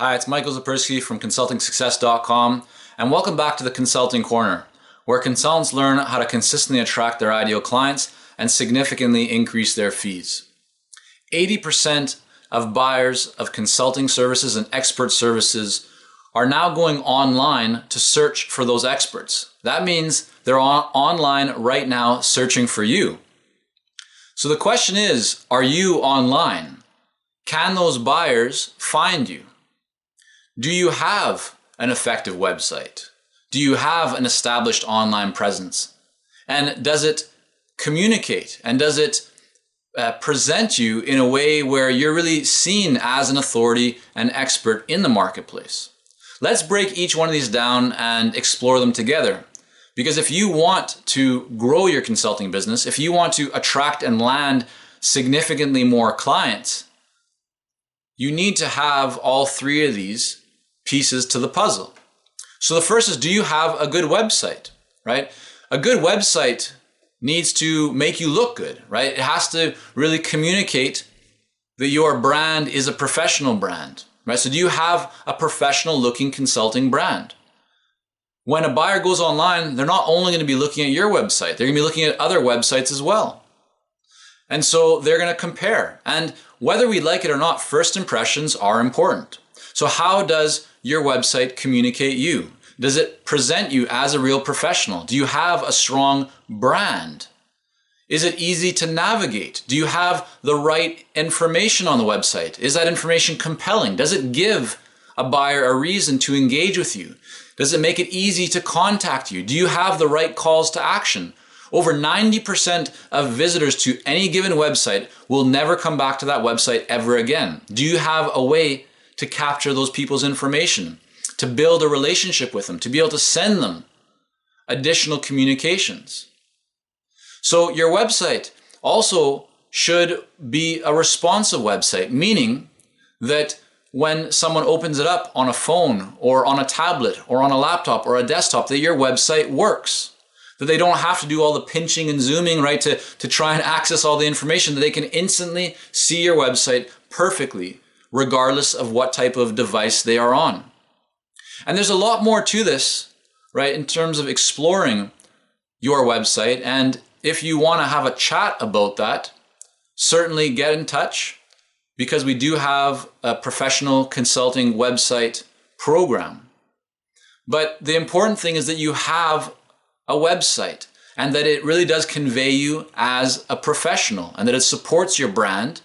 Hi, it's Michael Zapersky from ConsultingSuccess.com, and welcome back to the Consulting Corner, where consultants learn how to consistently attract their ideal clients and significantly increase their fees. 80% of buyers of consulting services and expert services are now going online to search for those experts. That means they're online right now searching for you. So the question is, are you online? Can those buyers find you? Do you have an effective website? Do you have an established online presence? And does it communicate and does it present you in a way where you're really seen as an authority and expert in the marketplace? Let's break each one of these down and explore them together. Because if you want to grow your consulting business, if you want to attract and land significantly more clients, you need to have all three of these pieces to the puzzle. So the first is, do you have a good website, right? A good website needs to make you look good, right? It has to really communicate that your brand is a professional brand, right? So do you have a professional looking consulting brand? When a buyer goes online, they're not only going to be looking at your website, they're going to be looking at other websites as well. And so they're going to compare. And whether we like it or not, first impressions are important. So how does your website communicate you? Does it present you as a real professional? Do you have a strong brand? Is it easy to navigate? Do you have the right information on the website? Is that information compelling? Does it give a buyer a reason to engage with you? Does it make it easy to contact you? Do you have the right calls to action? Over 90% of visitors to any given website will never come back to that website ever again. Do you have a way to capture those people's information, to build a relationship with them, to be able to send them additional communications? So your website also should be a responsive website, meaning that when someone opens it up on a phone or on a tablet or on a laptop or a desktop, that your website works, that they don't have to do all the pinching and zooming, right, to try and access all the information, that they can instantly see your website perfectly, regardless of what type of device they are on. And there's a lot more to this, right, in terms of exploring your website. And if you want to have a chat about that, certainly get in touch, because we do have a professional consulting website program. But the important thing is that you have a website and that it really does convey you as a professional and that it supports your brand,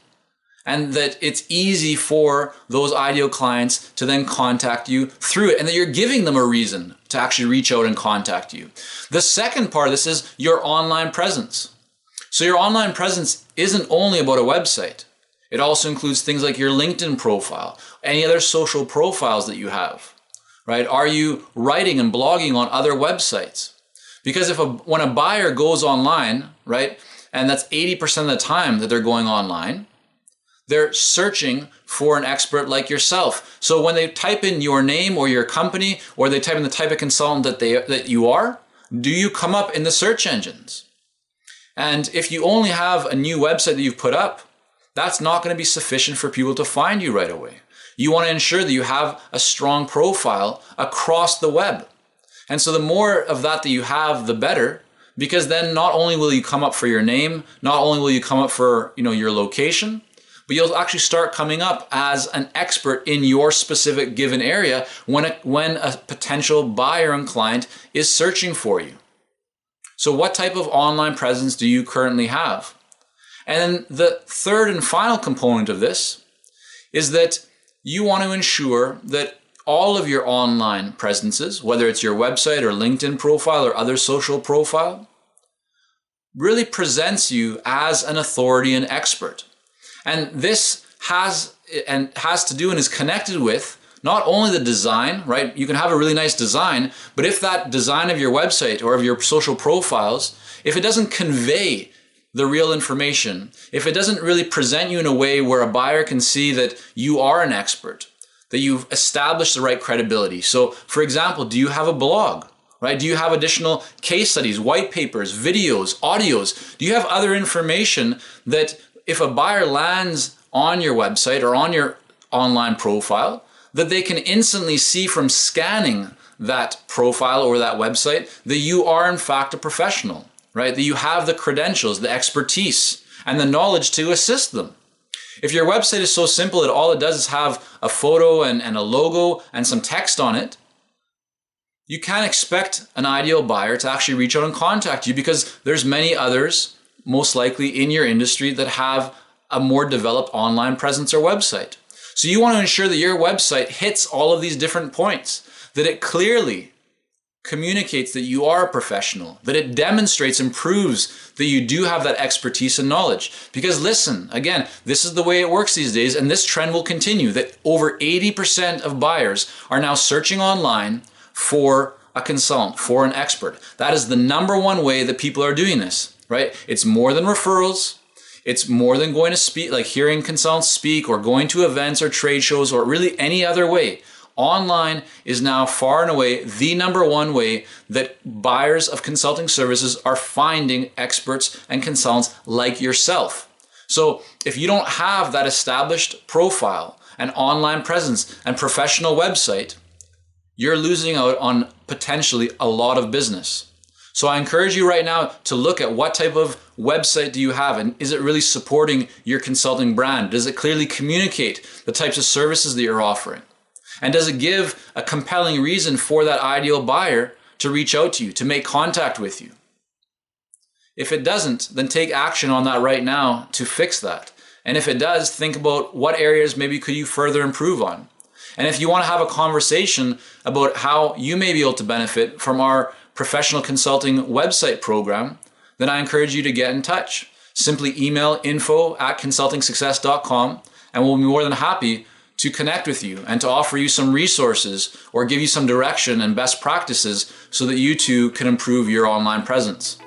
and that it's easy for those ideal clients to then contact you through it, and that you're giving them a reason to actually reach out and contact you. The second part of this is your online presence. So your online presence isn't only about a website. It also includes things like your LinkedIn profile, any other social profiles that you have, right? Are you writing and blogging on other websites? Because when a buyer goes online, right, and that's 80% of the time that they're going online, they're searching for an expert like yourself. So when they type in your name or your company, or they type in the type of consultant that you are, do you come up in the search engines? And if you only have a new website that you've put up, that's not going to be sufficient for people to find you right away. You want to ensure that you have a strong profile across the web. And so the more of that you have, the better, because then not only will you come up for your name, not only will you come up for, your location, but you'll actually start coming up as an expert in your specific given area when a potential buyer and client is searching for you. So what type of online presence do you currently have? And then the third and final component of this is that you want to ensure that all of your online presences, whether it's your website or LinkedIn profile or other social profile, really presents you as an authority and expert. And this has to do and is connected with not only the design, right? You can have a really nice design, but if that design of your website or of your social profiles, if it doesn't convey the real information, if it doesn't really present you in a way where a buyer can see that you are an expert, that you've established the right credibility. So, for example, do you have a blog, right? Do you have additional case studies, white papers, videos, audios? Do you have other information that if a buyer lands on your website or on your online profile, that they can instantly see from scanning that profile or that website that you are in fact a professional, right? That you have the credentials, the expertise, and the knowledge to assist them. If your website is so simple that all it does is have a photo and a logo and some text on it, you can't expect an ideal buyer to actually reach out and contact you, because there's many others, most likely in your industry, that have a more developed online presence or website. So you want to ensure that your website hits all of these different points, that it clearly communicates that you are a professional, that it demonstrates and proves that you do have that expertise and knowledge. Because listen, again, this is the way it works these days, and this trend will continue, that over 80% of buyers are now searching online for a consultant, for an expert. That is the number one way that people are doing this, right? It's more than referrals. It's more than going to speak, like hearing consultants speak or going to events or trade shows or really any other way. Online is now far and away the number one way that buyers of consulting services are finding experts and consultants like yourself. So if you don't have that established profile and online presence and professional website, you're losing out on potentially a lot of business. So I encourage you right now to look at what type of website do you have, and is it really supporting your consulting brand? Does it clearly communicate the types of services that you're offering? And does it give a compelling reason for that ideal buyer to reach out to you, to make contact with you? If it doesn't, then take action on that right now to fix that. And if it does, think about what areas maybe could you further improve on. And if you want to have a conversation about how you may be able to benefit from our professional consulting website program, then I encourage you to get in touch. Simply email info@consultingsuccess.com, and we'll be more than happy to connect with you and to offer you some resources or give you some direction and best practices so that you too can improve your online presence.